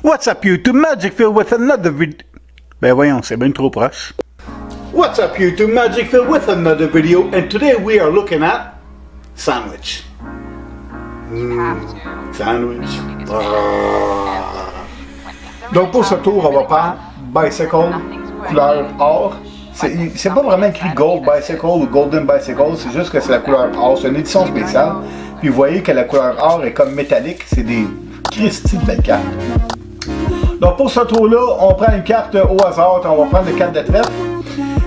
What's up YouTube, Magic Phil with another video. Ben voyons, c'est bien trop proche. What's up YouTube, Magic Phil with another video, and today we are looking at sandwich. Sandwich. Donc pour ce tour, on va prendre Bicycle couleur or. C'est pas vraiment écrit Gold Bicycle ou Golden Bicycle, c'est juste que c'est la couleur or. C'est une édition spéciale. Puis vous voyez que la couleur or est comme métallique. C'est des Christy de belles cartes. Donc pour ce tour-là, on prend une carte au hasard. On va prendre les cartes de trèfle.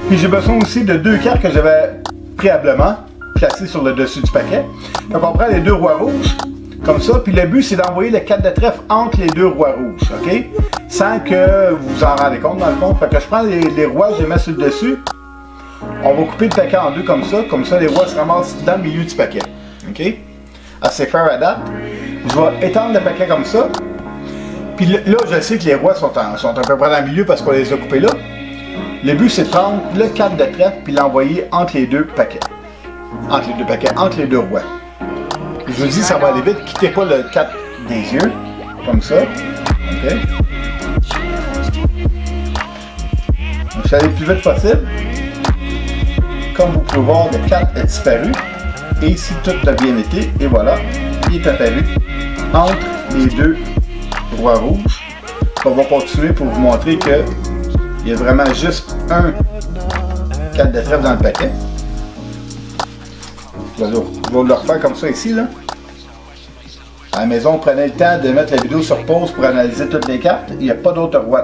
Puis j'ai besoin aussi de deux cartes que j'avais préalablement placées sur le dessus du paquet. Donc on prend les deux rois rouges. Comme ça, puis le but c'est d'envoyer les cartes de trèfle entre les deux rois rouges, ok? Sans que vous vous en rendez compte dans le fond. Fait que je prends les rois, je les mets sur le dessus. On va couper le paquet en deux comme ça les rois se ramassent dans le milieu du paquet, ok? Assez fair à date. Je vais étendre le paquet comme ça. Puis là, je sais que les rois sont à peu près dans le milieu parce qu'on les a coupés là. Le but c'est de prendre le 4 de trèfle puis l'envoyer entre les deux paquets. Entre les deux rois. Je vous dis, ça va aller vite. Quittez pas le 4 des yeux. Comme ça. OK. Je vais aller le plus vite possible. Comme vous pouvez voir, le 4 est disparu. Et ici, tout a bien été. Et voilà, il est apparu entre les deux rois rouges. On va continuer pour vous montrer que il y a vraiment juste un 4 de trèfle dans le paquet. Je vais le refaire comme ça ici, là. À la maison, prenez le temps de mettre la vidéo sur pause pour analyser toutes les cartes. Il n'y a pas d'autres rois.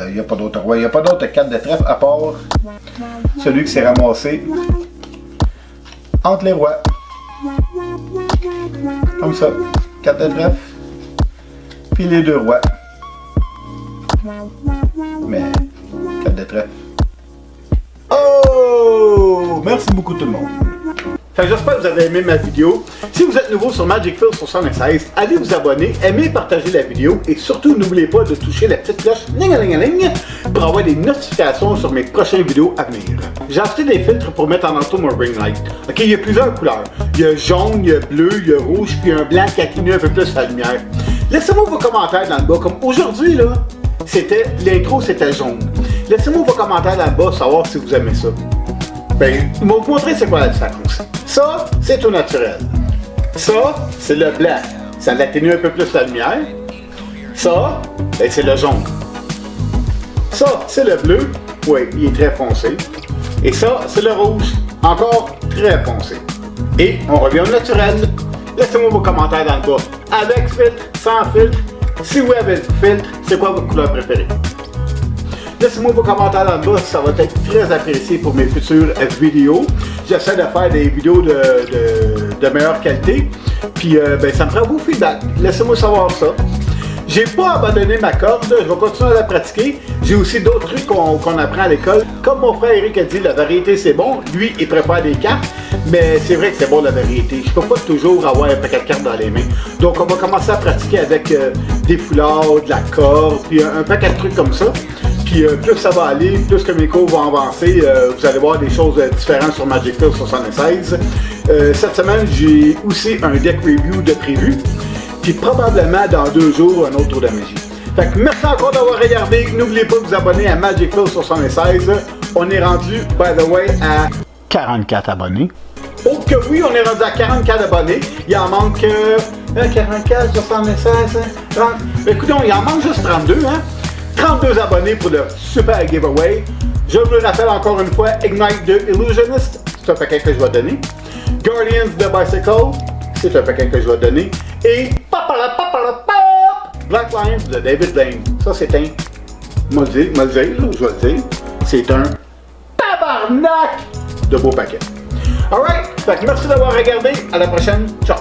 Il n'y a pas d'autres cartes de trèfle à part celui qui s'est ramassé entre les rois. Comme ça. 4 de trèfle. Puis les deux rois. Mais 4 de trèfle. Oh! Merci beaucoup tout le monde. J'espère que vous avez aimé ma vidéo. Si vous êtes nouveau sur Magic Phil 76, allez vous abonner, aimez et partagez la vidéo et surtout n'oubliez pas de toucher la petite cloche pour avoir des notifications sur mes prochaines vidéos à venir. J'ai acheté des filtres pour mettre en auto mon ring light. Ok, il y a plusieurs couleurs. Il y a jaune, il y a bleu, il y a rouge, puis un blanc qui atténue un peu plus la lumière. Laissez-moi vos commentaires dans le bas. Comme aujourd'hui, là, l'intro c'était jaune. Laissez-moi vos commentaires dans le bas pour savoir si vous aimez ça. Ben, ils vont vous montrer c'est quoi la différence. Ça, c'est tout naturel. Ça, c'est le blanc. Ça l'atténue un peu plus la lumière. Ça, ben, c'est le jaune. Ça, c'est le bleu. Oui, il est très foncé. Et ça, c'est le rouge. Encore très foncé. Et on revient au naturel. Laissez-moi vos commentaires dans le bas. Avec filtre, sans filtre. Si vous avez le filtre, c'est quoi votre couleur préférée? Laissez-moi vos commentaires dans le bas, ça va être très apprécié pour mes futures vidéos. J'essaie de faire des vidéos de meilleure qualité. Puis ben, ça me prend vos feedbacks. Laissez-moi savoir ça. J'ai pas abandonné ma corde, je vais continuer à la pratiquer. J'ai aussi d'autres trucs qu'on apprend à l'école. Comme mon frère Eric a dit, la variété c'est bon. Lui, il prépare des cartes. Mais c'est vrai que c'est bon la variété. Je peux pas toujours avoir un paquet de cartes dans les mains. Donc on va commencer à pratiquer avec des foulards, de la corde, puis un paquet de trucs comme ça. Puis plus ça va aller, plus que mes cours vont avancer, vous allez voir des choses différentes sur Magic Phil 76. Cette semaine, j'ai aussi un deck review de prévu. Puis probablement dans 2 jours, un autre tour de magie. Fait que merci encore d'avoir regardé. N'oubliez pas de vous abonner à Magic Phil 76. On est rendu, by the way, à 44 abonnés. Oh que oui, on est rendu à 44 abonnés. Il en manque 44, 76, 30. Écoutez, il en manque juste 32, hein? 32 abonnés pour le super giveaway. Je vous le rappelle encore une fois, Ignite de Illusionist, c'est un paquet que je vais donner. Guardians de Bicycle, c'est un paquet que je vais donner. Et Black Lion de David Blaine. Ça c'est un, je vais le dire, c'est un tabarnak de beau paquet. Alright, merci d'avoir regardé. À la prochaine. Ciao.